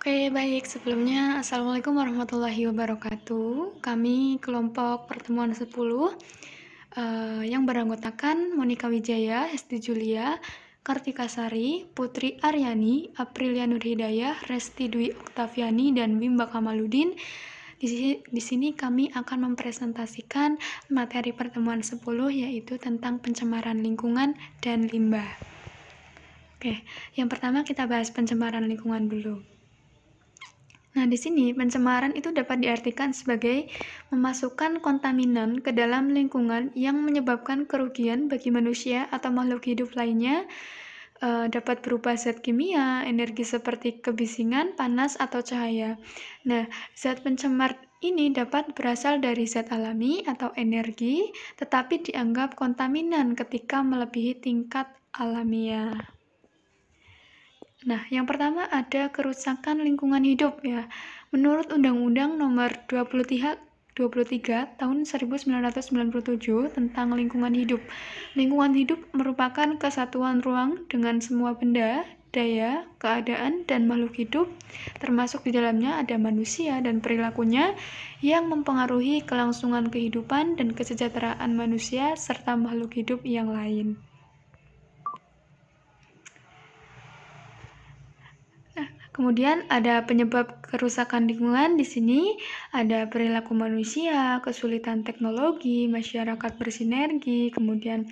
Oke, baik. Sebelumnya, Assalamualaikum warahmatullahi wabarakatuh. Kami kelompok pertemuan 10 yang beranggotakan Monica Wijaya, Hesti Julia, Kartika Sari, Putri Aryani, Aprilia Nurhidayah, Resti Dwi Oktaviani, dan Bimba Kamaludin. Di sini kami akan mempresentasikan materi pertemuan 10 yaitu tentang pencemaran lingkungan dan limbah. Oke, yang pertama kita bahas pencemaran lingkungan dulu. Nah, di sini pencemaran itu dapat diartikan sebagai memasukkan kontaminan ke dalam lingkungan yang menyebabkan kerugian bagi manusia atau makhluk hidup lainnya, dapat berupa zat kimia, energi seperti kebisingan, panas, atau cahaya. Nah, zat pencemar ini dapat berasal dari zat alami atau energi, tetapi dianggap kontaminan ketika melebihi tingkat alamiah. Nah, yang pertama ada kerusakan lingkungan hidup ya. Menurut Undang-Undang Nomor 23 tahun 1997 tentang lingkungan hidup. Lingkungan hidup merupakan kesatuan ruang dengan semua benda, daya, keadaan, dan makhluk hidup, termasuk di dalamnya ada manusia dan perilakunya yang mempengaruhi kelangsungan kehidupan dan kesejahteraan manusia serta makhluk hidup yang lain. Kemudian ada penyebab kerusakan lingkungan di sini, ada perilaku manusia, kesulitan teknologi, masyarakat bersinergi, kemudian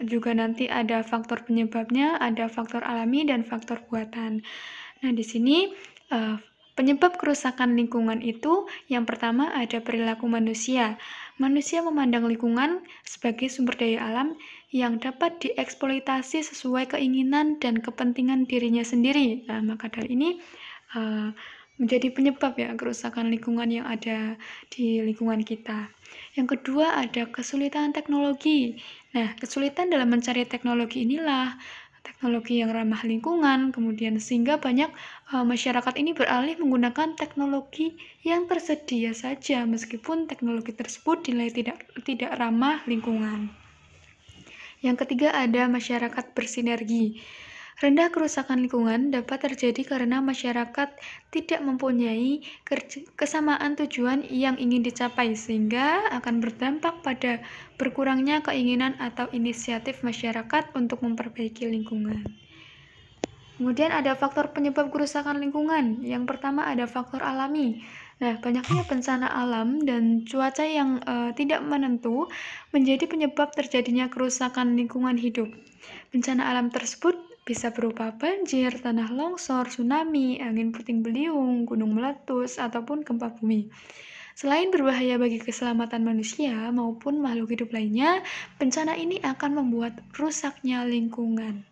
juga nanti ada faktor penyebabnya, ada faktor alami dan faktor buatan. Nah, di sini penyebab kerusakan lingkungan itu yang pertama ada perilaku manusia. Manusia memandang lingkungan sebagai sumber daya alam yang dapat dieksploitasi sesuai keinginan dan kepentingan dirinya sendiri. Nah, maka dari ini menjadi penyebab ya kerusakan lingkungan yang ada di lingkungan kita. Yang kedua ada kesulitan teknologi. Nah, kesulitan dalam mencari teknologi inilah teknologi yang ramah lingkungan, kemudian sehingga banyak masyarakat ini beralih menggunakan teknologi yang tersedia saja meskipun teknologi tersebut dinilai tidak ramah lingkungan. Yang ketiga ada masyarakat bersinergi. Rendah kerusakan lingkungan dapat terjadi karena masyarakat tidak mempunyai kesamaan tujuan yang ingin dicapai sehingga akan berdampak pada berkurangnya keinginan atau inisiatif masyarakat untuk memperbaiki lingkungan. Kemudian ada faktor penyebab kerusakan lingkungan. Yang pertama ada faktor alami. Nah, banyaknya bencana alam dan cuaca yang tidak menentu menjadi penyebab terjadinya kerusakan lingkungan hidup. Bencana alam tersebut bisa berupa banjir, tanah longsor, tsunami, angin puting beliung, gunung meletus, ataupun gempa bumi. Selain berbahaya bagi keselamatan manusia maupun makhluk hidup lainnya, bencana ini akan membuat rusaknya lingkungan.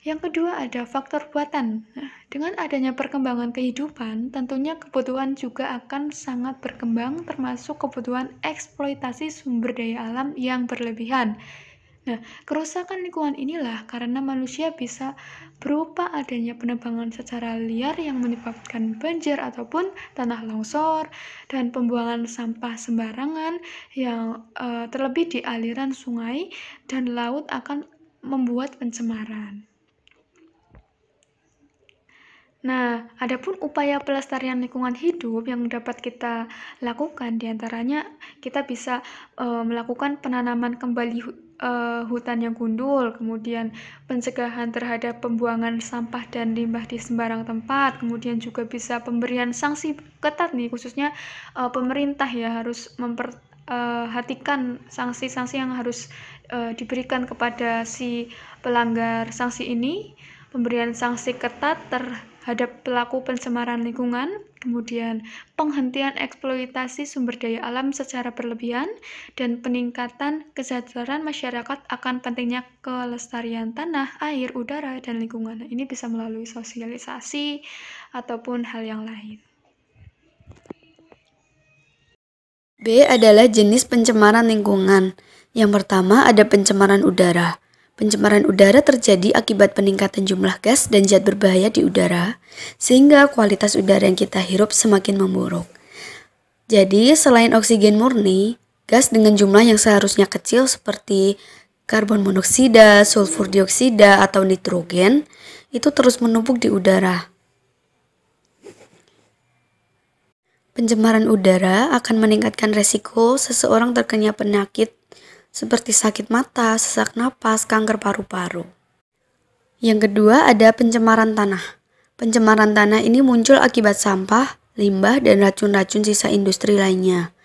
Yang kedua ada faktor buatan. Nah, dengan adanya perkembangan kehidupan, tentunya kebutuhan juga akan sangat berkembang termasuk kebutuhan eksploitasi sumber daya alam yang berlebihan. Nah, kerusakan lingkungan inilah karena manusia bisa berupa adanya penebangan secara liar yang menyebabkan banjir ataupun tanah longsor dan pembuangan sampah sembarangan yang terlebih di aliran sungai dan laut akan membuat pencemaran. Nah, adapun upaya pelestarian lingkungan hidup yang dapat kita lakukan diantaranya kita bisa melakukan penanaman kembali hutan yang gundul, kemudian pencegahan terhadap pembuangan sampah dan limbah di sembarang tempat, kemudian juga bisa pemberian sanksi ketat nih, khususnya pemerintah ya harus memperhatikan sanksi-sanksi yang harus diberikan kepada si pelanggar sanksi ini. Pemberian sanksi ketat terhadap pelaku pencemaran lingkungan, kemudian penghentian eksploitasi sumber daya alam secara berlebihan, dan peningkatan kesadaran masyarakat akan pentingnya kelestarian tanah, air, udara, dan lingkungan. Ini bisa melalui sosialisasi ataupun hal yang lain. B adalah jenis pencemaran lingkungan. Yang pertama ada pencemaran udara. Pencemaran udara terjadi akibat peningkatan jumlah gas dan zat berbahaya di udara, sehingga kualitas udara yang kita hirup semakin memburuk. Jadi, selain oksigen murni, gas dengan jumlah yang seharusnya kecil seperti karbon monoksida, sulfur dioksida, atau nitrogen, itu terus menumpuk di udara. Pencemaran udara akan meningkatkan resiko seseorang terkena penyakit seperti sakit mata, sesak napas, kanker paru-paru. Yang kedua ada pencemaran tanah. Pencemaran tanah ini muncul akibat sampah, limbah, dan racun-racun sisa industri lainnya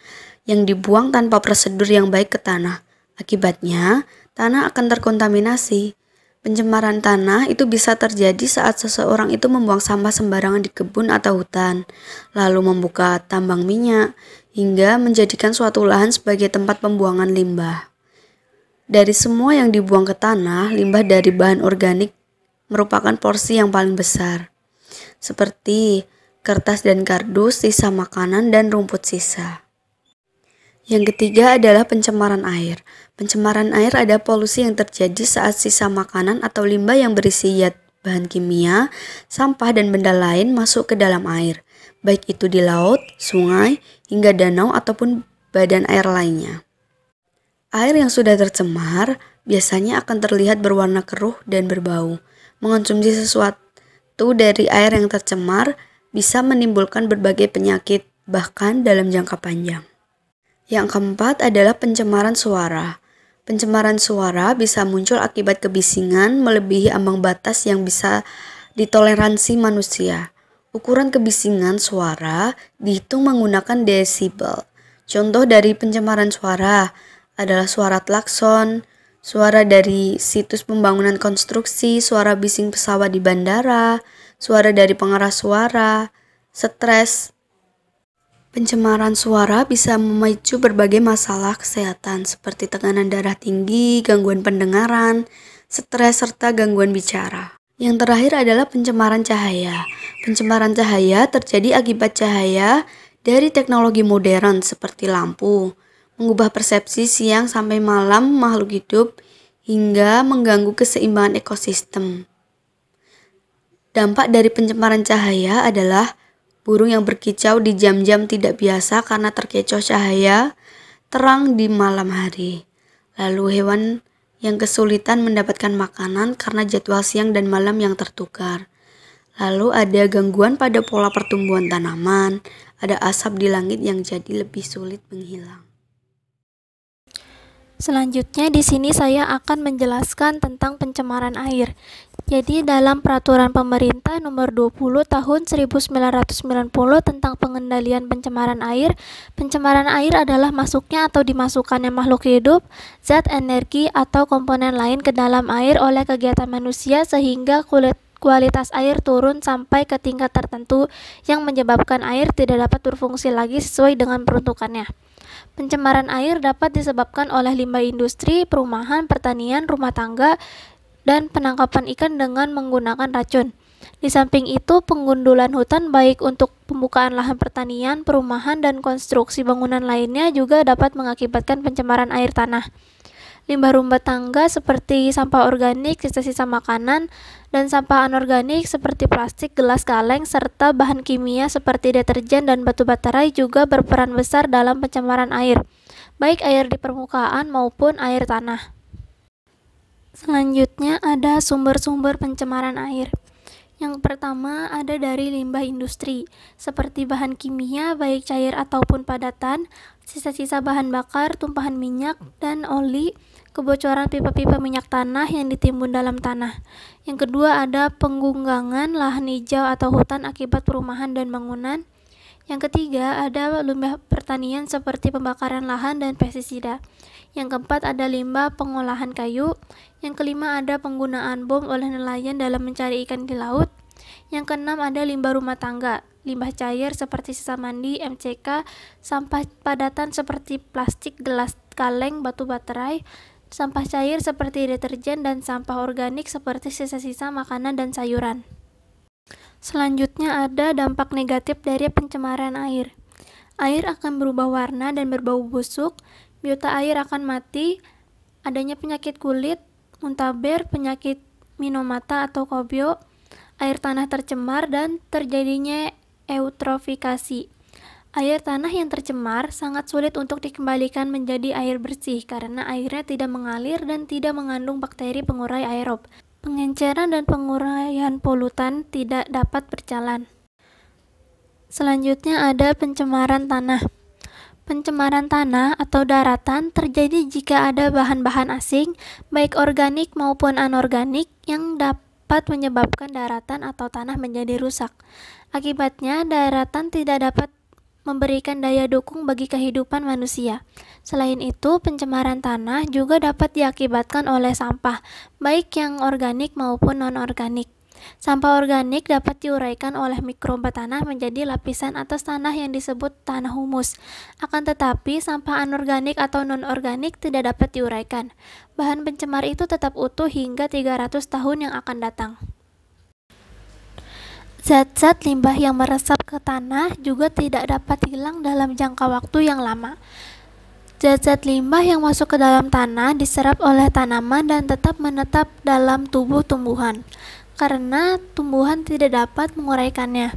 yang dibuang tanpa prosedur yang baik ke tanah. Akibatnya, tanah akan terkontaminasi. Pencemaran tanah itu bisa terjadi saat seseorang itu membuang sampah sembarangan di kebun atau hutan, lalu membuka tambang minyak, hingga menjadikan suatu lahan sebagai tempat pembuangan limbah. Dari semua yang dibuang ke tanah, limbah dari bahan organik merupakan porsi yang paling besar, seperti kertas dan kardus, sisa makanan, dan rumput sisa. Yang ketiga adalah pencemaran air. Pencemaran air ada polusi yang terjadi saat sisa makanan atau limbah yang berisi zat bahan kimia, sampah, dan benda lain masuk ke dalam air, baik itu di laut, sungai, hingga danau ataupun badan air lainnya. Air yang sudah tercemar biasanya akan terlihat berwarna keruh dan berbau. Mengonsumsi sesuatu dari air yang tercemar bisa menimbulkan berbagai penyakit, bahkan dalam jangka panjang. Yang keempat adalah pencemaran suara. Pencemaran suara bisa muncul akibat kebisingan melebihi ambang batas yang bisa ditoleransi manusia. Ukuran kebisingan suara dihitung menggunakan desibel. Contoh dari pencemaran suara adalah suara klakson, suara dari situs pembangunan konstruksi, suara bising pesawat di bandara, suara dari pengeras suara, stres. Pencemaran suara bisa memicu berbagai masalah kesehatan seperti tekanan darah tinggi, gangguan pendengaran, stres, serta gangguan bicara. Yang terakhir adalah pencemaran cahaya. Pencemaran cahaya terjadi akibat cahaya dari teknologi modern seperti lampu, mengubah persepsi siang sampai malam makhluk hidup hingga mengganggu keseimbangan ekosistem. Dampak dari pencemaran cahaya adalah burung yang berkicau di jam-jam tidak biasa karena terkecoh cahaya terang di malam hari. Lalu hewan yang kesulitan mendapatkan makanan karena jadwal siang dan malam yang tertukar. Lalu ada gangguan pada pola pertumbuhan tanaman, ada asap di langit yang jadi lebih sulit menghilang. Selanjutnya di sini saya akan menjelaskan tentang pencemaran air. Jadi dalam peraturan pemerintah nomor 20 tahun 1990 tentang pengendalian pencemaran air adalah masuknya atau dimasukkannya makhluk hidup, zat, energi, atau komponen lain ke dalam air oleh kegiatan manusia sehingga kualitas air turun sampai ke tingkat tertentu yang menyebabkan air tidak dapat berfungsi lagi sesuai dengan peruntukannya. Pencemaran air dapat disebabkan oleh limbah industri, perumahan, pertanian, rumah tangga, dan penangkapan ikan dengan menggunakan racun. Di samping itu, penggundulan hutan baik untuk pembukaan lahan pertanian, perumahan, dan konstruksi bangunan lainnya juga dapat mengakibatkan pencemaran air tanah. Limbah rumah tangga seperti sampah organik, sisa-sisa makanan, dan sampah anorganik seperti plastik, gelas, kaleng, serta bahan kimia seperti deterjen dan batu baterai juga berperan besar dalam pencemaran air, baik air di permukaan maupun air tanah. Selanjutnya ada sumber-sumber pencemaran air. Yang pertama ada dari limbah industri, seperti bahan kimia baik cair ataupun padatan, sisa-sisa bahan bakar, tumpahan minyak dan oli, kebocoran pipa-pipa minyak tanah yang ditimbun dalam tanah. Yang kedua ada penggunggangan lahan hijau atau hutan akibat perumahan dan bangunan. Yang ketiga ada limbah pertanian seperti pembakaran lahan dan pestisida. Yang keempat ada limbah pengolahan kayu. Yang kelima ada penggunaan bom oleh nelayan dalam mencari ikan di laut. Yang keenam ada limbah rumah tangga, limbah cair seperti sisa mandi, MCK, sampah padatan seperti plastik, gelas, kaleng, batu baterai, sampah cair seperti deterjen, dan sampah organik seperti sisa-sisa makanan dan sayuran. Selanjutnya ada dampak negatif dari pencemaran air. Air akan berubah warna dan berbau busuk, biota air akan mati, adanya penyakit kulit, muntaber, penyakit minomata atau kobio, air tanah tercemar, dan terjadinya eutrofikasi. Air tanah yang tercemar sangat sulit untuk dikembalikan menjadi air bersih karena airnya tidak mengalir dan tidak mengandung bakteri pengurai aerob. Pengenceran dan penguraian polutan tidak dapat berjalan. Selanjutnya ada pencemaran tanah. Pencemaran tanah atau daratan terjadi jika ada bahan-bahan asing, baik organik maupun anorganik, yang dapat menyebabkan daratan atau tanah menjadi rusak. Akibatnya, daratan tidak dapat memberikan daya dukung bagi kehidupan manusia. Selain itu, pencemaran tanah juga dapat diakibatkan oleh sampah, baik yang organik maupun non-organik. Sampah organik dapat diuraikan oleh mikroba tanah menjadi lapisan atas tanah yang disebut tanah humus. Akan tetapi, sampah anorganik atau non-organik tidak dapat diuraikan. Bahan pencemar itu tetap utuh hingga 300 tahun yang akan datang. Zat-zat limbah yang meresap ke tanah juga tidak dapat hilang dalam jangka waktu yang lama. Zat-zat limbah yang masuk ke dalam tanah diserap oleh tanaman dan tetap menetap dalam tubuh tumbuhan, karena tumbuhan tidak dapat menguraikannya.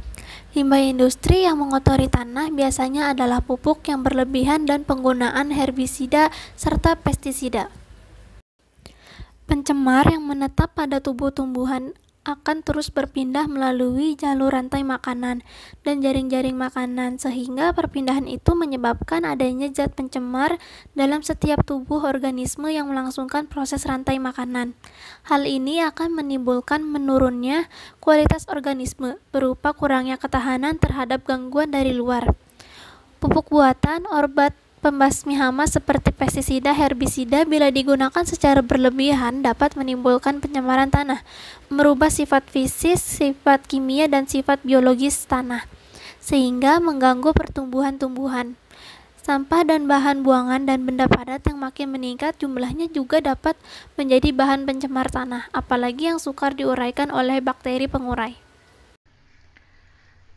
Limbah industri yang mengotori tanah biasanya adalah pupuk yang berlebihan dan penggunaan herbisida serta pestisida. Pencemar yang menetap pada tubuh tumbuhan akan terus berpindah melalui jalur rantai makanan dan jaring-jaring makanan, sehingga perpindahan itu menyebabkan adanya zat pencemar dalam setiap tubuh organisme yang melangsungkan proses rantai makanan. Hal ini akan menimbulkan menurunnya kualitas organisme berupa kurangnya ketahanan terhadap gangguan dari luar. Pupuk buatan, obat pembasmi hama seperti pestisida, herbisida bila digunakan secara berlebihan dapat menimbulkan pencemaran tanah, merubah sifat fisik, sifat kimia, dan sifat biologis tanah, sehingga mengganggu pertumbuhan tumbuhan. Sampah dan bahan buangan dan benda padat yang makin meningkat jumlahnya juga dapat menjadi bahan pencemar tanah, apalagi yang sukar diuraikan oleh bakteri pengurai.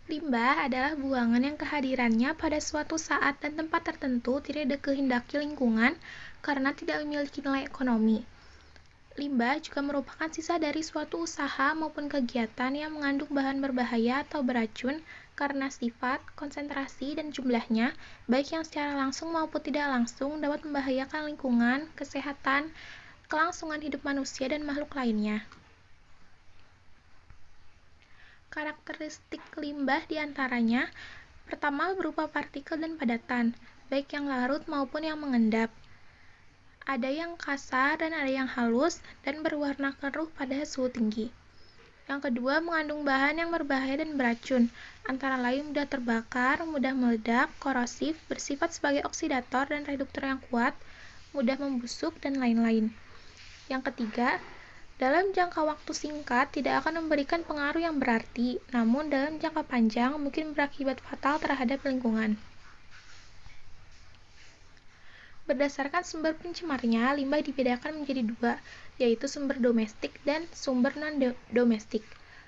Limbah adalah buangan yang kehadirannya pada suatu saat dan tempat tertentu tidak dikehendaki lingkungan karena tidak memiliki nilai ekonomi. Limbah juga merupakan sisa dari suatu usaha maupun kegiatan yang mengandung bahan berbahaya atau beracun karena sifat, konsentrasi, dan jumlahnya, baik yang secara langsung maupun tidak langsung dapat membahayakan lingkungan, kesehatan, kelangsungan hidup manusia dan makhluk lainnya. Karakteristik limbah diantaranya, pertama berupa partikel dan padatan, baik yang larut maupun yang mengendap. Ada yang kasar dan ada yang halus dan berwarna keruh pada suhu tinggi. Yang kedua, mengandung bahan yang berbahaya dan beracun, antara lain mudah terbakar, mudah meledak, korosif, bersifat sebagai oksidator dan reduktor yang kuat, mudah membusuk, dan lain-lain. Yang ketiga, dalam jangka waktu singkat tidak akan memberikan pengaruh yang berarti, namun dalam jangka panjang mungkin berakibat fatal terhadap lingkungan. Berdasarkan sumber pencemarnya, limbah dibedakan menjadi dua, yaitu sumber domestik dan sumber non-domestik.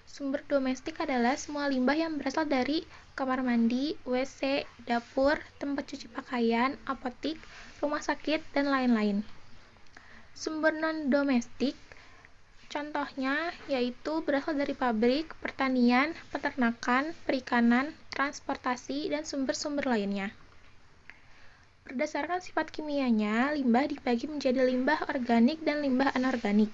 Sumber domestik adalah semua limbah yang berasal dari kamar mandi, WC, dapur, tempat cuci pakaian, apotik, rumah sakit, dan lain-lain. Sumber non-domestik contohnya yaitu berasal dari pabrik, pertanian, peternakan, perikanan, transportasi, dan sumber-sumber lainnya. Berdasarkan sifat kimianya, limbah dibagi menjadi limbah organik dan limbah anorganik.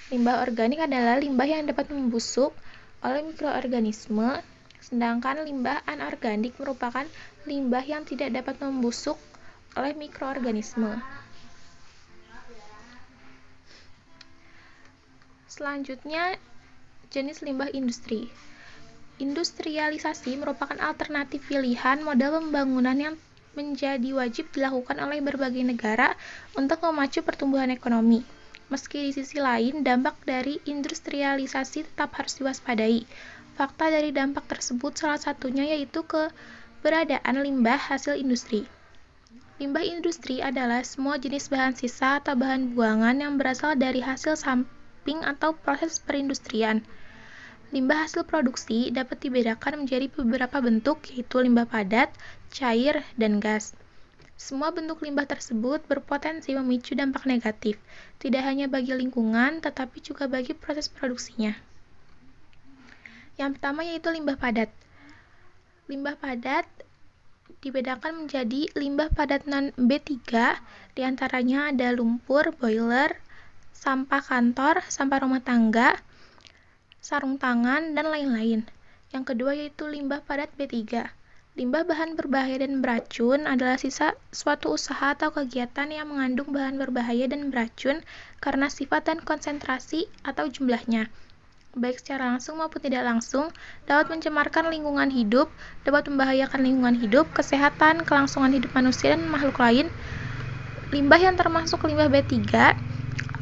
Limbah organik adalah limbah yang dapat membusuk oleh mikroorganisme, sedangkan limbah anorganik merupakan limbah yang tidak dapat membusuk oleh mikroorganisme. Selanjutnya, jenis limbah industri. Industrialisasi merupakan alternatif pilihan model pembangunan yang menjadi wajib dilakukan oleh berbagai negara untuk memacu pertumbuhan ekonomi. Meski di sisi lain, dampak dari industrialisasi tetap harus diwaspadai. Fakta dari dampak tersebut salah satunya yaitu keberadaan limbah hasil industri. Limbah industri adalah semua jenis bahan sisa atau bahan buangan yang berasal dari hasil samping atau proses perindustrian. Limbah hasil produksi dapat dibedakan menjadi beberapa bentuk, yaitu limbah padat, cair, dan gas. Semua bentuk limbah tersebut berpotensi memicu dampak negatif, tidak hanya bagi lingkungan, tetapi juga bagi proses produksinya. Yang pertama yaitu limbah padat. Limbah padat dibedakan menjadi limbah padat non-B3, diantaranya ada lumpur, boiler, sampah kantor, sampah rumah tangga, sarung tangan, dan lain-lain. Yang kedua yaitu limbah padat B3. Limbah bahan berbahaya dan beracun adalah sisa suatu usaha atau kegiatan yang mengandung bahan berbahaya dan beracun karena sifat dan konsentrasi atau jumlahnya, baik secara langsung maupun tidak langsung, dapat mencemarkan lingkungan hidup, dapat membahayakan lingkungan hidup, kesehatan, kelangsungan hidup manusia dan makhluk lain. Limbah yang termasuk limbah B3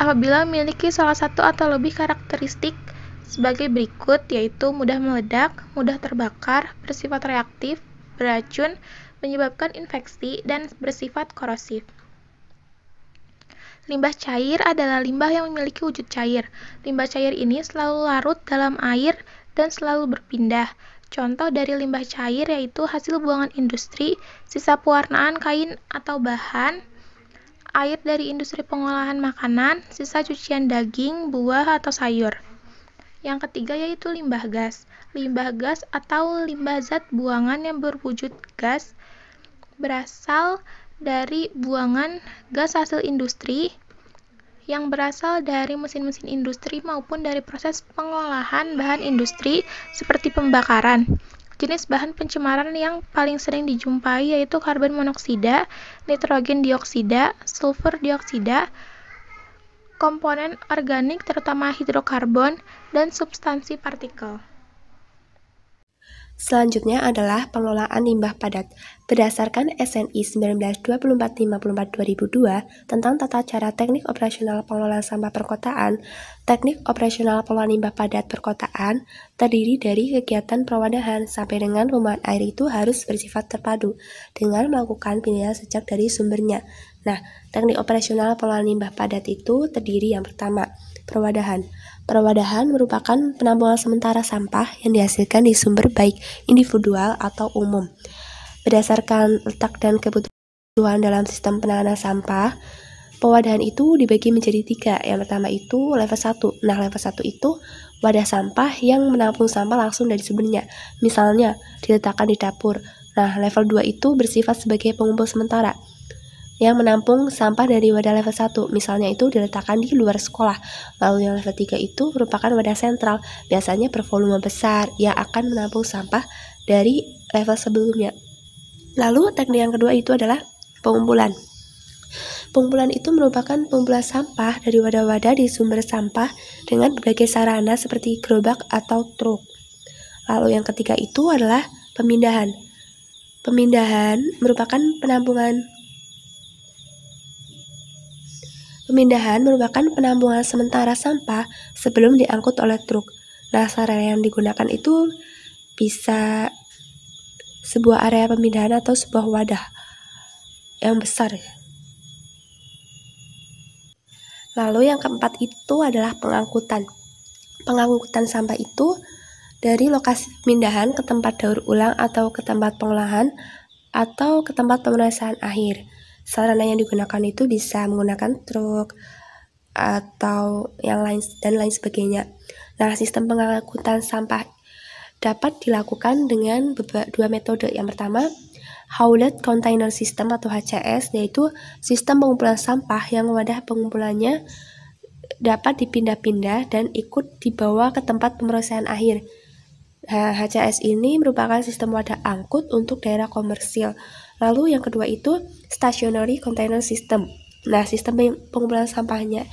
apabila memiliki salah satu atau lebih karakteristik sebagai berikut, yaitu mudah meledak, mudah terbakar, bersifat reaktif, beracun, menyebabkan infeksi, dan bersifat korosif. Limbah cair adalah limbah yang memiliki wujud cair. Limbah cair ini selalu larut dalam air dan selalu berpindah. Contoh dari limbah cair yaitu hasil buangan industri, sisa pewarnaan kain atau bahan, air dari industri pengolahan makanan, sisa cucian daging, buah, atau sayur. Yang ketiga yaitu limbah gas. Limbah gas atau limbah zat buangan yang berwujud gas berasal dari buangan gas hasil industri yang berasal dari mesin-mesin industri maupun dari proses pengolahan bahan industri seperti pembakaran. Jenis bahan pencemaran yang paling sering dijumpai yaitu karbon monoksida, nitrogen dioksida, sulfur dioksida, komponen organik terutama hidrokarbon, dan substansi partikel. Selanjutnya adalah pengelolaan limbah padat. Berdasarkan SNI 1924-54/2002 tentang tata cara teknik operasional pengelolaan sampah perkotaan, teknik operasional pengelolaan limbah padat perkotaan terdiri dari kegiatan perwadahan sampai dengan pembuangan air itu harus bersifat terpadu dengan melakukan pemilihan sejak dari sumbernya. Nah, teknik operasional pengelolaan limbah padat itu terdiri yang pertama, perwadahan. Perwadahan merupakan penampungan sementara sampah yang dihasilkan di sumber baik individual atau umum. Berdasarkan letak dan kebutuhan dalam sistem penanganan sampah, pewadahan itu dibagi menjadi 3. Yang pertama itu level 1. Nah, level 1 itu wadah sampah yang menampung sampah langsung dari sumbernya. Misalnya, diletakkan di dapur. Nah, level 2 itu bersifat sebagai pengumpul sementara yang menampung sampah dari wadah level 1, misalnya itu diletakkan di luar sekolah. Lalu yang level 3 itu merupakan wadah sentral, biasanya bervolume besar yang akan menampung sampah dari level sebelumnya. Lalu teknik yang kedua itu adalah pengumpulan. Pengumpulan itu merupakan pengumpulan sampah dari wadah-wadah di sumber sampah dengan berbagai sarana seperti gerobak atau truk. Lalu yang ketiga itu adalah pemindahan. Pemindahan merupakan penampungan sementara sampah sebelum diangkut oleh truk. Nah, sarana yang digunakan itu bisa sebuah area pemindahan atau sebuah wadah yang besar. Lalu yang keempat itu adalah pengangkutan. Pengangkutan sampah itu dari lokasi pemindahan ke tempat daur ulang atau ke tempat pengolahan atau ke tempat pemrosesan akhir. Sarana yang digunakan itu bisa menggunakan truk atau yang lain dan lain sebagainya. Nah, sistem pengangkutan sampah dapat dilakukan dengan dua metode. Yang pertama, Hauled Container System atau HCS, yaitu sistem pengumpulan sampah yang wadah pengumpulannya dapat dipindah-pindah dan ikut dibawa ke tempat pemrosesan akhir. HCS ini merupakan sistem wadah angkut untuk daerah komersil. Lalu yang kedua itu Stationary Container System. Nah, sistem pengumpulan sampahnya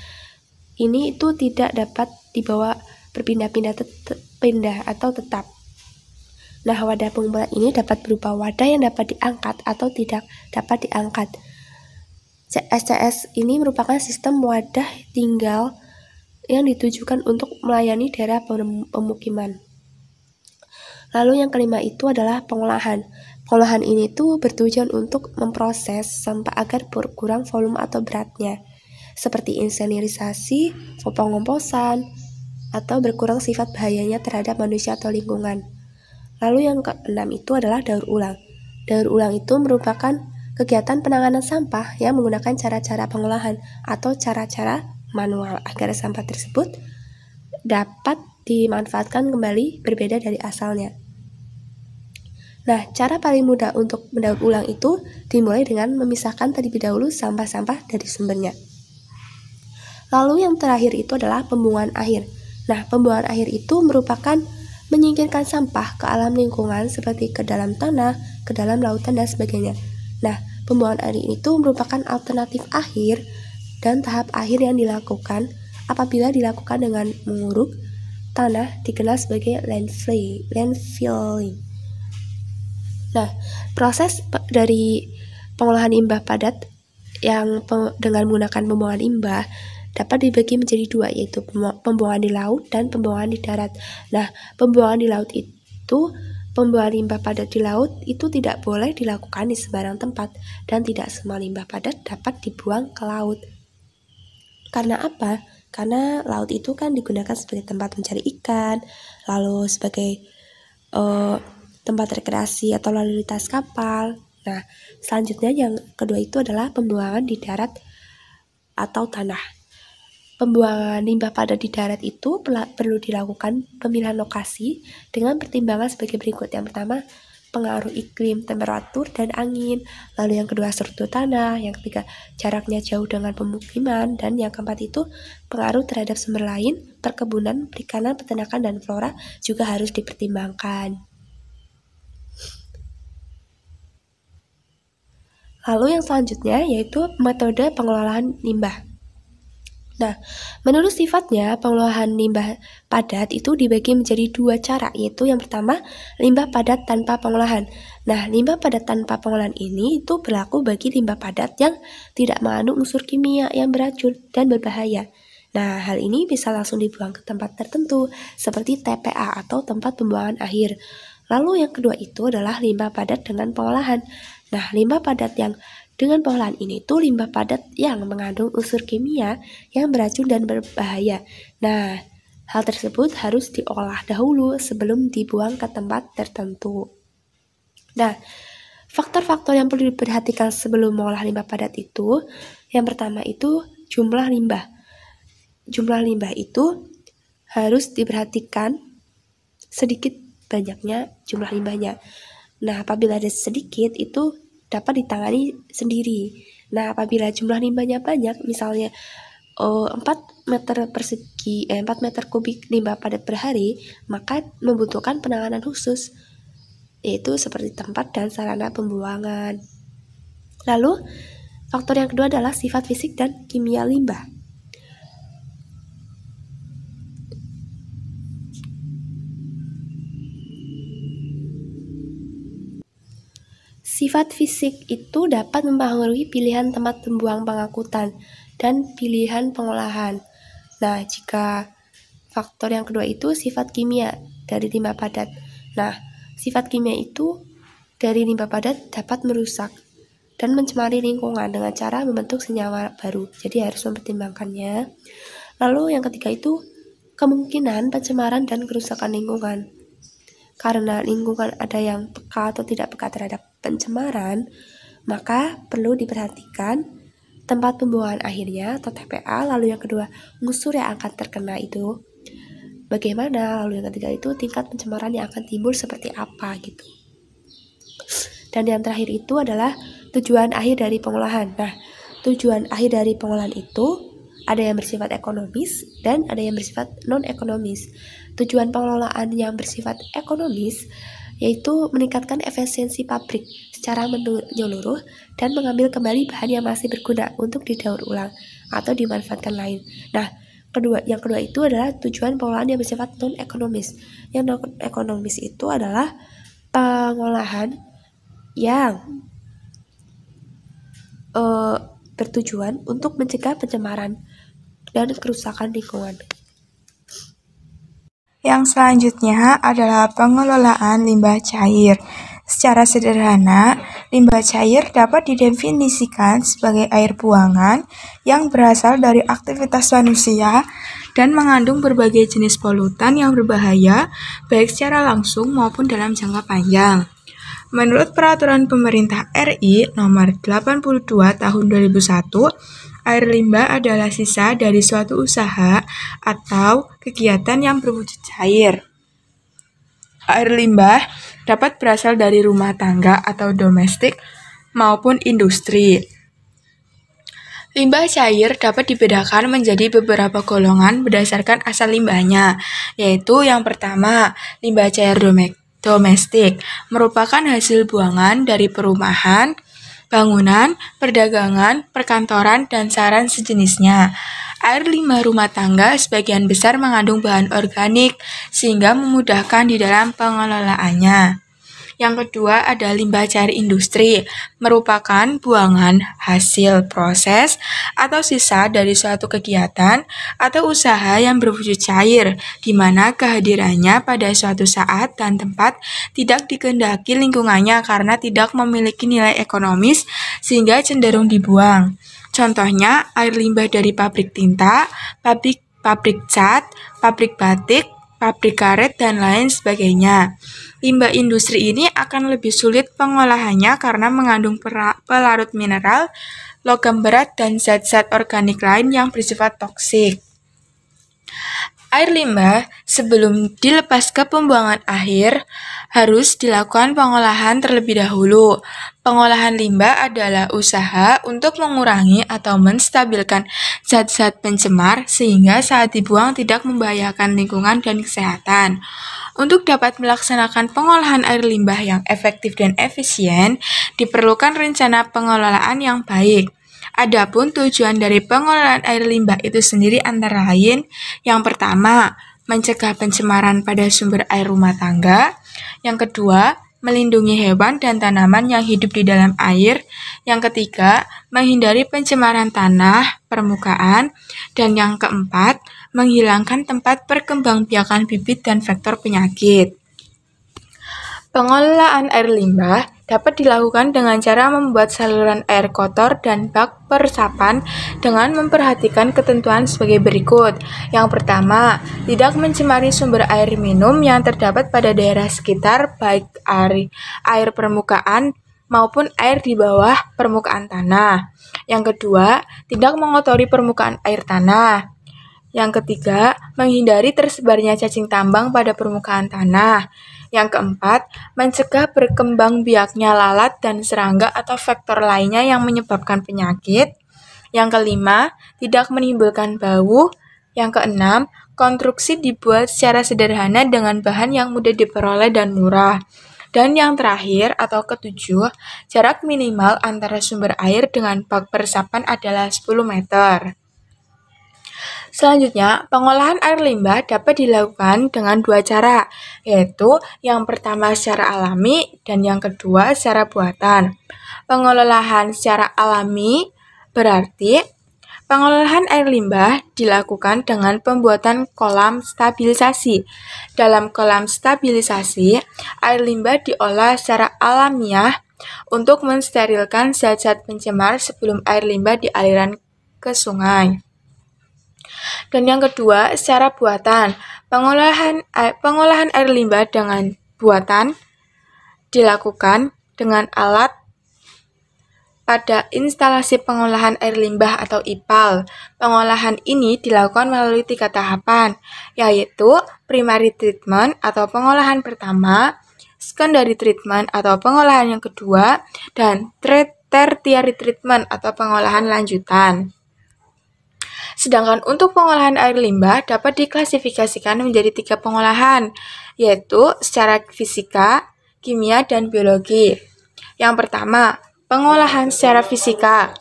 ini itu tidak dapat dibawa berpindah-pindah atau tetap. Nah, wadah pengumpulan ini dapat berupa wadah yang dapat diangkat atau tidak dapat diangkat. SCS ini merupakan sistem wadah tinggal yang ditujukan untuk melayani daerah pemukiman. Lalu yang kelima itu adalah pengolahan. Pengolahan ini tuh bertujuan untuk memproses sampah agar berkurang volume atau beratnya, seperti insinerisasi, pengomposan, atau berkurang sifat bahayanya terhadap manusia atau lingkungan. Lalu yang keenam itu adalah daur ulang. Daur ulang itu merupakan kegiatan penanganan sampah yang menggunakan cara-cara pengolahan atau cara-cara manual agar sampah tersebut dapat dimanfaatkan kembali berbeda dari asalnya. Nah, cara paling mudah untuk mendaur ulang itu dimulai dengan memisahkan terlebih dahulu sampah-sampah dari sumbernya. Lalu yang terakhir itu adalah pembuangan akhir. Nah, pembuangan akhir itu merupakan menyingkirkan sampah ke alam lingkungan seperti ke dalam tanah, ke dalam lautan, dan sebagainya. Nah, pembuangan air itu merupakan alternatif akhir dan tahap akhir yang dilakukan apabila dilakukan dengan menguruk tanah, dikenal sebagai landfilling. Nah, proses dari pengolahan limbah padat yang dengan menggunakan pembuangan limbah dapat dibagi menjadi dua, yaitu pembuangan di laut dan pembuangan di darat. Nah, pembuangan di laut itu, pembuangan limbah padat di laut itu tidak boleh dilakukan di sembarang tempat, dan tidak semua limbah padat dapat dibuang ke laut. Karena apa? Karena laut itu kan digunakan sebagai tempat mencari ikan, lalu sebagai tempat rekreasi atau lalu lintas kapal. Nah, selanjutnya yang kedua itu adalah pembuangan di darat atau tanah. Pembuangan limbah padat di darat itu perlu dilakukan pemilihan lokasi dengan pertimbangan sebagai berikut. Yang pertama, pengaruh iklim, temperatur, dan angin. Lalu yang kedua, struktur tanah. Yang ketiga, jaraknya jauh dengan pemukiman. Dan yang keempat itu, pengaruh terhadap sumber lain, perkebunan, perikanan, peternakan, dan flora juga harus dipertimbangkan. Lalu yang selanjutnya yaitu metode pengelolaan limbah. Nah, menurut sifatnya, pengolahan limbah padat itu dibagi menjadi dua cara, yaitu yang pertama, limbah padat tanpa pengolahan. Nah, limbah padat tanpa pengolahan ini itu berlaku bagi limbah padat yang tidak mengandung unsur kimia yang beracun dan berbahaya. Nah, hal ini bisa langsung dibuang ke tempat tertentu, seperti TPA atau tempat pembuangan akhir. Lalu yang kedua itu adalah limbah padat dengan pengolahan. Nah, limbah padat yang dengan pengolahan ini tuh limbah padat yang mengandung unsur kimia yang beracun dan berbahaya. Nah, hal tersebut harus diolah dahulu sebelum dibuang ke tempat tertentu. Nah, faktor-faktor yang perlu diperhatikan sebelum mengolah limbah padat itu, yang pertama itu jumlah limbah. Jumlah limbah itu harus diperhatikan sedikit banyaknya jumlah limbahnya. Nah, apabila ada sedikit itu dapat ditangani sendiri. Nah, apabila jumlah limbahnya banyak, misalnya 4 meter kubik limbah padat per hari, maka membutuhkan penanganan khusus, yaitu seperti tempat dan sarana pembuangan. Lalu, faktor yang kedua adalah sifat fisik dan kimia limbah. Sifat fisik itu dapat mempengaruhi pilihan tempat pembuang pengangkutan dan pilihan pengolahan. Nah, jika faktor yang kedua itu sifat kimia dari limbah padat. Nah, sifat kimia itu dari limbah padat dapat merusak dan mencemari lingkungan dengan cara membentuk senyawa baru. Jadi harus mempertimbangkannya. Lalu yang ketiga itu kemungkinan pencemaran dan kerusakan lingkungan. Karena lingkungan ada yang peka atau tidak peka terhadap pencemaran, maka perlu diperhatikan tempat pembuangan akhirnya atau TPA. Lalu yang kedua, unsur yang akan terkena itu bagaimana. Lalu yang ketiga itu tingkat pencemaran yang akan timbul seperti apa gitu. Dan yang terakhir itu adalah tujuan akhir dari pengolahan. Nah, tujuan akhir dari pengolahan itu ada yang bersifat ekonomis dan ada yang bersifat non-ekonomis. Tujuan pengelolaan yang bersifat ekonomis yaitu meningkatkan efisiensi pabrik secara menyeluruh dan mengambil kembali bahan yang masih berguna untuk didaur ulang atau dimanfaatkan lain. Nah, yang kedua itu adalah tujuan pengolahan yang bersifat non-ekonomis. Yang non-ekonomis itu adalah pengolahan yang bertujuan untuk mencegah pencemaran dan kerusakan lingkungan. Yang selanjutnya adalah pengelolaan limbah cair. Secara sederhana, limbah cair dapat didefinisikan sebagai air buangan yang berasal dari aktivitas manusia dan mengandung berbagai jenis polutan yang berbahaya, baik secara langsung maupun dalam jangka panjang. Menurut Peraturan Pemerintah RI Nomor 82 Tahun 2001, air limbah adalah sisa dari suatu usaha atau kegiatan yang berwujud cair. Air limbah dapat berasal dari rumah tangga atau domestik maupun industri. Limbah cair dapat dibedakan menjadi beberapa golongan berdasarkan asal limbahnya, yaitu yang pertama, limbah cair domestik, merupakan hasil buangan dari perumahan, bangunan, perdagangan, perkantoran, dan saran sejenisnya. Air limbah rumah tangga sebagian besar mengandung bahan organik, sehingga memudahkan di dalam pengelolaannya. Yang kedua ada limbah cair industri, merupakan buangan hasil proses atau sisa dari suatu kegiatan atau usaha yang berwujud cair, di mana kehadirannya pada suatu saat dan tempat tidak dikehendaki lingkungannya karena tidak memiliki nilai ekonomis sehingga cenderung dibuang. Contohnya air limbah dari pabrik tinta, pabrik cat, pabrik batik, pabrik karet, dan lain sebagainya. Limbah industri ini akan lebih sulit pengolahannya karena mengandung pelarut mineral, logam berat, dan zat-zat organik lain yang bersifat toksik. Air limbah sebelum dilepas ke pembuangan akhir harus dilakukan pengolahan terlebih dahulu. Pengolahan limbah adalah usaha untuk mengurangi atau menstabilkan zat-zat pencemar sehingga saat dibuang tidak membahayakan lingkungan dan kesehatan. Untuk dapat melaksanakan pengolahan air limbah yang efektif dan efisien, diperlukan rencana pengelolaan yang baik. Adapun tujuan dari pengelolaan air limbah itu sendiri antara lain, yang pertama, mencegah pencemaran pada sumber air rumah tangga. Yang kedua, melindungi hewan dan tanaman yang hidup di dalam air. Yang ketiga, menghindari pencemaran tanah, permukaan. Dan yang keempat, menghilangkan tempat perkembangbiakan bibit dan vektor penyakit. Pengelolaan air limbah dapat dilakukan dengan cara membuat saluran air kotor dan bak peresapan dengan memperhatikan ketentuan sebagai berikut. Yang pertama, tidak mencemari sumber air minum yang terdapat pada daerah sekitar, baik air permukaan maupun air di bawah permukaan tanah. Yang kedua, tidak mengotori permukaan air tanah. Yang ketiga, menghindari tersebarnya cacing tambang pada permukaan tanah. Yang keempat, mencegah berkembang biaknya lalat dan serangga atau vektor lainnya yang menyebabkan penyakit. Yang kelima, tidak menimbulkan bau. Yang keenam, konstruksi dibuat secara sederhana dengan bahan yang mudah diperoleh dan murah. Dan yang terakhir atau ketujuh, jarak minimal antara sumber air dengan bak peresapan adalah 10 meter. Selanjutnya, pengolahan air limbah dapat dilakukan dengan dua cara, yaitu yang pertama secara alami dan yang kedua secara buatan. Pengelolaan secara alami berarti pengolahan air limbah dilakukan dengan pembuatan kolam stabilisasi. Dalam kolam stabilisasi, air limbah diolah secara alamiah untuk mensterilkan zat-zat pencemar sebelum air limbah dialirkan ke sungai. Dan yang kedua, secara buatan. Pengolahan air limbah dengan buatan dilakukan dengan alat pada instalasi pengolahan air limbah atau IPAL. Pengolahan ini dilakukan melalui 3 tahapan, yaitu primary treatment atau pengolahan pertama, secondary treatment atau pengolahan yang kedua, dan tertiary treatment atau pengolahan lanjutan. Sedangkan untuk pengolahan air limbah dapat diklasifikasikan menjadi 3 pengolahan, yaitu secara fisika, kimia, dan biologi. Yang pertama, pengolahan secara fisika.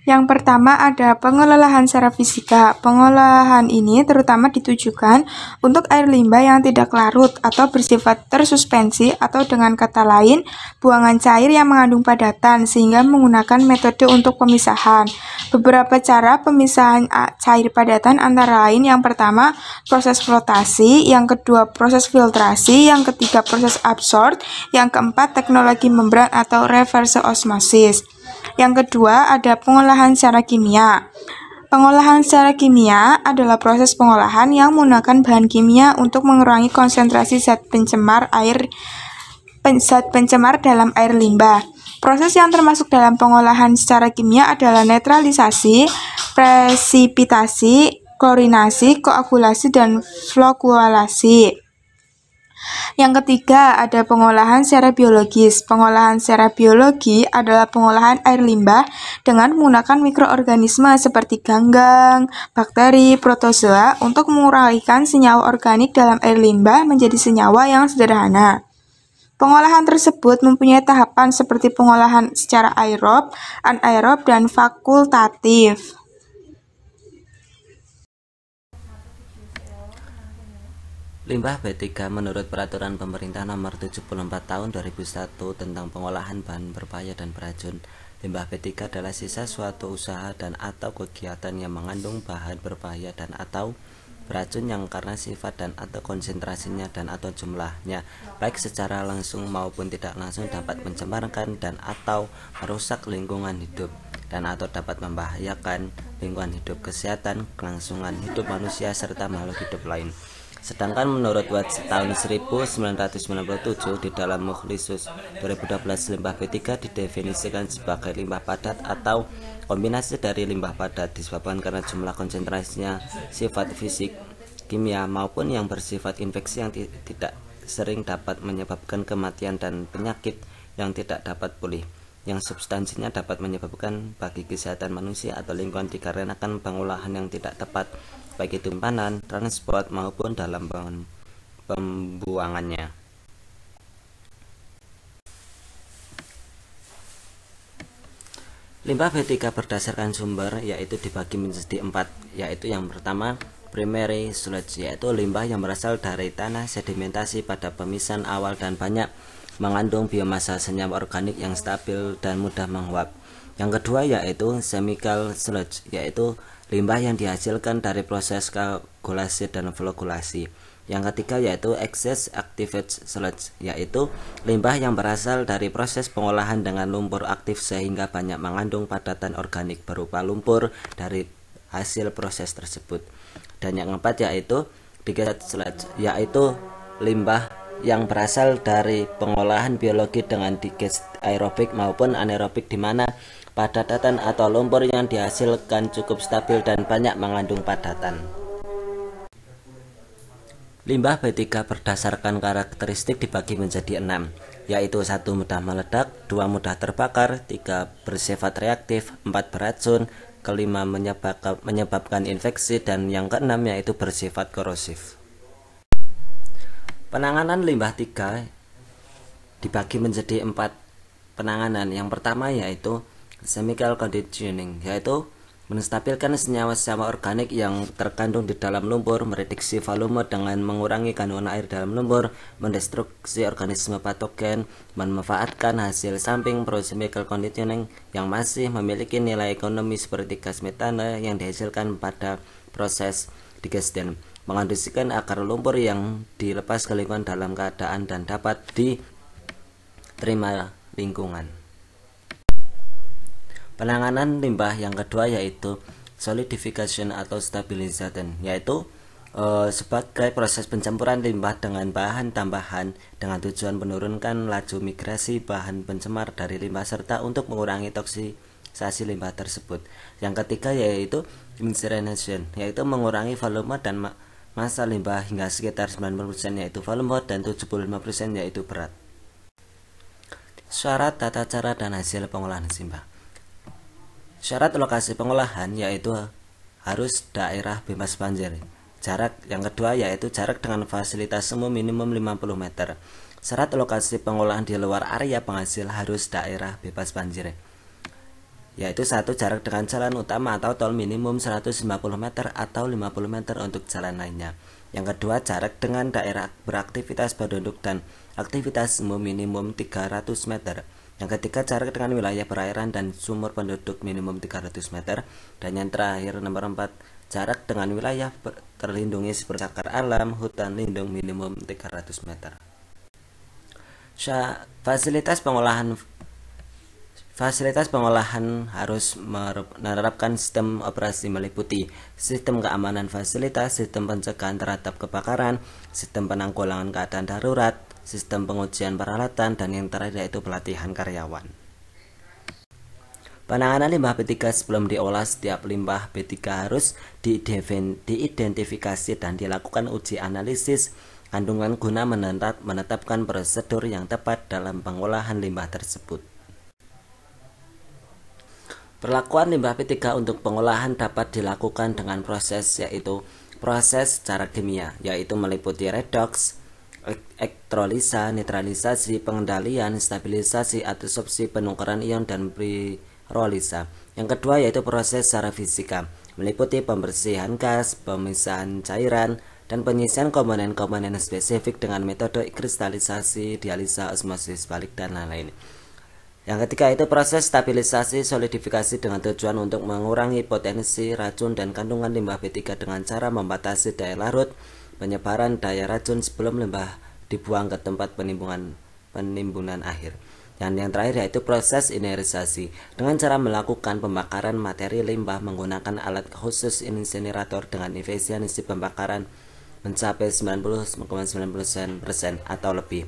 Yang pertama ada pengelolaan secara fisika. Pengolahan ini terutama ditujukan untuk air limbah yang tidak larut atau bersifat tersuspensi atau dengan kata lain, buangan cair yang mengandung padatan sehingga menggunakan metode untuk pemisahan. Beberapa cara pemisahan cair padatan antara lain yang pertama proses flotasi, yang kedua proses filtrasi, yang ketiga proses absorb, yang keempat teknologi membran atau reverse osmosis. Yang kedua ada pengolahan secara kimia. Pengolahan secara kimia adalah proses pengolahan yang menggunakan bahan kimia untuk mengurangi konsentrasi zat pencemar dalam air limbah. Proses yang termasuk dalam pengolahan secara kimia adalah netralisasi, presipitasi, klorinasi, koagulasi, dan flokulasi. Yang ketiga, ada pengolahan secara biologis. Pengolahan secara biologi adalah pengolahan air limbah dengan menggunakan mikroorganisme seperti ganggang, bakteri, protozoa untuk menguraikan senyawa organik dalam air limbah menjadi senyawa yang sederhana. Pengolahan tersebut mempunyai tahapan seperti pengolahan secara aerob, anaerob, dan fakultatif. Limbah B3 menurut Peraturan Pemerintah Nomor 74 Tahun 2001 tentang pengolahan bahan berbahaya dan beracun. Limbah B3 adalah sisa suatu usaha dan atau kegiatan yang mengandung bahan berbahaya dan atau beracun yang karena sifat dan atau konsentrasinya dan atau jumlahnya baik secara langsung maupun tidak langsung dapat mencemarkan dan atau merusak lingkungan hidup dan atau dapat membahayakan lingkungan hidup, kesehatan, kelangsungan hidup manusia serta makhluk hidup lain. Sedangkan menurut Watts tahun 1997 di dalam Mukhlisus 2012 limbah B3 didefinisikan sebagai limbah padat atau kombinasi dari limbah padat disebabkan karena jumlah konsentrasinya, sifat fisik, kimia maupun yang bersifat infeksi yang tidak sering dapat menyebabkan kematian dan penyakit yang tidak dapat pulih, yang substansinya dapat menyebabkan bagi kesehatan manusia atau lingkungan dikarenakan pengolahan yang tidak tepat baik itu penyimpanan, transport maupun dalam pembuangannya. Limbah B3 berdasarkan sumber yaitu dibagi menjadi 4, yaitu yang pertama primary sludge, yaitu limbah yang berasal dari tanah sedimentasi pada pemisahan awal dan banyak mengandung biomasa senyawa organik yang stabil dan mudah menguap. Yang kedua yaitu chemical sludge, yaitu limbah yang dihasilkan dari proses koagulasi dan flokulasi. Yang ketiga yaitu excess activated sludge, yaitu limbah yang berasal dari proses pengolahan dengan lumpur aktif sehingga banyak mengandung padatan organik berupa lumpur dari hasil proses tersebut. Dan yang keempat yaitu decayed sludge, yaitu limbah yang berasal dari pengolahan biologi dengan decay aerobik maupun anaerobik, di mana padatan atau lumpur yang dihasilkan cukup stabil dan banyak mengandung padatan. Limbah B3 berdasarkan karakteristik dibagi menjadi 6, yaitu 1 mudah meledak, 2 mudah terbakar, 3 bersifat reaktif, 4 beracun, 5 menyebabkan infeksi, dan yang ke-6 yaitu bersifat korosif. Penanganan limbah 3 dibagi menjadi 4 penanganan. Yang pertama yaitu chemical conditioning, yaitu menstabilkan senyawa-senyawa organik yang terkandung di dalam lumpur, mereduksi volume dengan mengurangi kandungan air dalam lumpur, mendestruksi organisme patogen, memanfaatkan hasil samping chemical conditioning yang masih memiliki nilai ekonomi seperti gas metana yang dihasilkan pada proses digestion, mengondisikan akar lumpur yang dilepas ke lingkungan dalam keadaan dan dapat diterima lingkungan. Penanganan limbah yang kedua yaitu solidification atau stabilization, yaitu sebagai proses pencampuran limbah dengan bahan tambahan dengan tujuan menurunkan laju migrasi bahan pencemar dari limbah serta untuk mengurangi toksikasi limbah tersebut. Yang ketiga yaitu incineration, yaitu mengurangi volume dan massa limbah hingga sekitar 90% yaitu volume dan 75% yaitu berat. Syarat, tata cara, dan hasil pengolahan limbah. Syarat lokasi pengolahan yaitu harus daerah bebas banjir. Jarak yang kedua yaitu jarak dengan fasilitas umum minimum 50 meter. Syarat lokasi pengolahan di luar area penghasil harus daerah bebas banjir, yaitu 1 jarak dengan jalan utama atau tol minimum 150 meter atau 50 meter untuk jalan lainnya. Yang kedua jarak dengan daerah beraktivitas penduduk dan aktivitas umum minimum 300 meter. Yang ketiga jarak dengan wilayah perairan dan sumur penduduk minimum 300 meter. Dan yang terakhir nomor 4 jarak dengan wilayah terlindungi seperti cagar alam, hutan lindung minimum 300 meter. Fasilitas pengolahan harus menerapkan sistem operasi meliputi sistem keamanan fasilitas, sistem pencegahan terhadap kebakaran, sistem penanggulangan keadaan darurat, sistem pengujian peralatan, dan yang terakhir yaitu pelatihan karyawan. Penanganan limbah B3 sebelum diolah, setiap limbah B3 harus diidentifikasi dan dilakukan uji analisis kandungan guna menetapkan prosedur yang tepat dalam pengolahan limbah tersebut. Perlakuan limbah P3 untuk pengolahan dapat dilakukan dengan proses, yaitu proses secara kimia, yaitu meliputi redoks, elektrolisa, netralisasi, pengendalian, stabilisasi, adsorpsi, penukaran ion, dan pirolisa. Yang kedua yaitu proses secara fisika, meliputi pembersihan gas, pemisahan cairan, dan penyisian komponen-komponen spesifik dengan metode kristalisasi, dialisa, osmosis balik, dan lain-lain. Yang ketiga itu proses stabilisasi solidifikasi dengan tujuan untuk mengurangi potensi racun dan kandungan limbah P3 dengan cara membatasi daya larut, penyebaran daya racun sebelum limbah dibuang ke tempat penimbunan akhir. Dan yang terakhir yaitu proses inerisasi dengan cara melakukan pembakaran materi limbah menggunakan alat khusus insinerator dengan efisiensi pembakaran mencapai 90,9% atau lebih.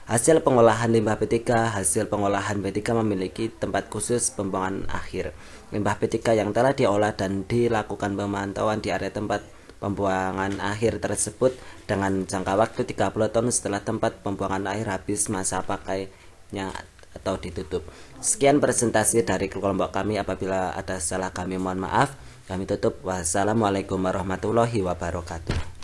Hasil pengolahan limbah P3. Hasil pengolahan P3 memiliki tempat khusus pembuangan akhir limbah P3 yang telah diolah dan dilakukan pemantauan di area tempat pembuangan akhir tersebut dengan jangka waktu 30 tahun setelah tempat pembuangan akhir habis masa pakainya atau ditutup. Sekian presentasi dari kelompok kami. Apabila ada salah kami mohon maaf. Kami tutup. Wassalamualaikum warahmatullahi wabarakatuh.